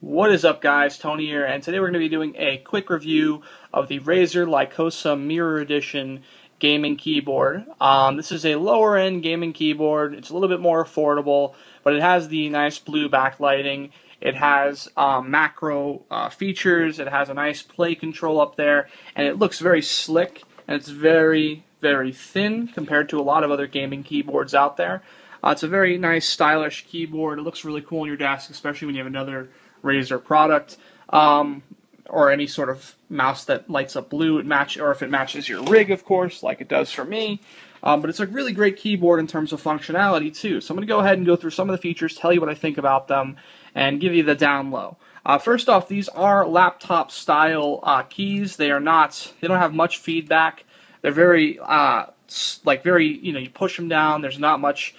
What is up, guys? Tony here, and today we're going to be doing a quick review of the Razer Lycosa Mirror Edition gaming keyboard. This is a lower end gaming keyboard. It's a little bit more affordable, but it has the nice blue backlighting. It has macro features. It has a nice play control up there, and it looks very slick, and it's very, very thin compared to a lot of other gaming keyboards out there. It's a very nice, stylish keyboard. It looks really cool on your desk, especially when you have another Razer product, or any sort of mouse that lights up blue, or if it matches your rig, of course, like it does for me. But it's a really great keyboard in terms of functionality too. So I'm going to go ahead and go through some of the features, tell you what I think about them, and give you the down low. First off, these are laptop style keys. They don't have much feedback. They're very you push them down. There's not much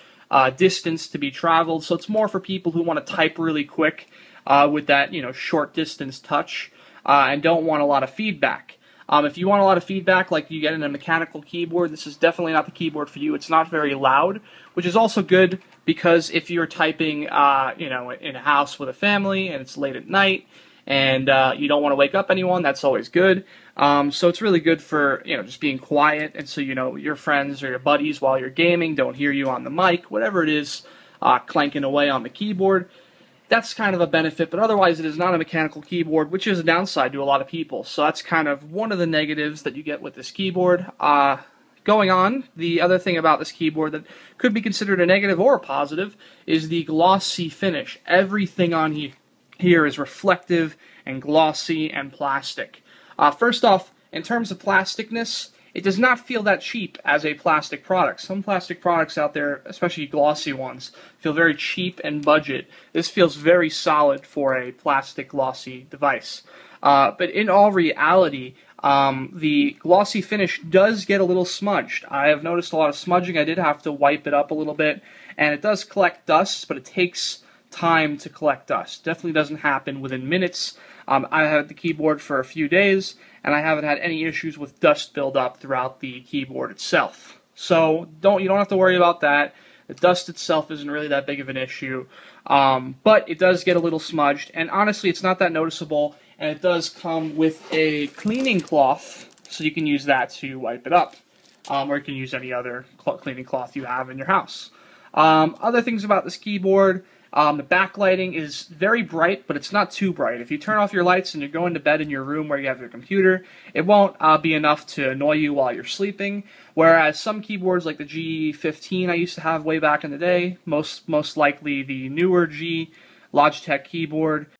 distance to be traveled, so it's more for people who want to type really quick with that short distance touch and don't want a lot of feedback. If you want a lot of feedback like you get in a mechanical keyboard, this is definitely not the keyboard for you. It's not very loud, which is also good because if you're typing in a house with a family and it's late at night and you don't want to wake up anyone, that's always good. So it's really good for just being quiet, and so your friends or your buddies while you're gaming don't hear you on the mic, whatever it is, clanking away on the keyboard. That's kind of a benefit, but otherwise it is not a mechanical keyboard, which is a downside to a lot of people. So that's kind of one of the negatives that you get with this keyboard. Going on, the other thing about this keyboard that could be considered a negative or a positive is the glossy finish. Everything on here is reflective and glossy and plastic. First off, in terms of plasticness, it does not feel that cheap as a plastic product. Some plastic products out there, especially glossy ones, feel very cheap and budget. This feels very solid for a plastic glossy device. But in all reality, the glossy finish does get a little smudged. I have noticed a lot of smudging. I did have to wipe it up a little bit, and it does collect dust, but it takes time to collect dust. Definitely doesn't happen within minutes. I had the keyboard for a few days, and I haven't had any issues with dust buildup throughout the keyboard itself. So you don't have to worry about that. The dust itself isn't really that big of an issue, but it does get a little smudged, and honestly it's not that noticeable, and it does come with a cleaning cloth, so you can use that to wipe it up, or you can use any other cleaning cloth you have in your house. Other things about this keyboard, the backlighting is very bright, but it's not too bright. If you turn off your lights and you're going to bed in your room where you have your computer, it won't be enough to annoy you while you're sleeping. Whereas some keyboards like the G15 I used to have way back in the day, most likely the newer Logitech keyboard,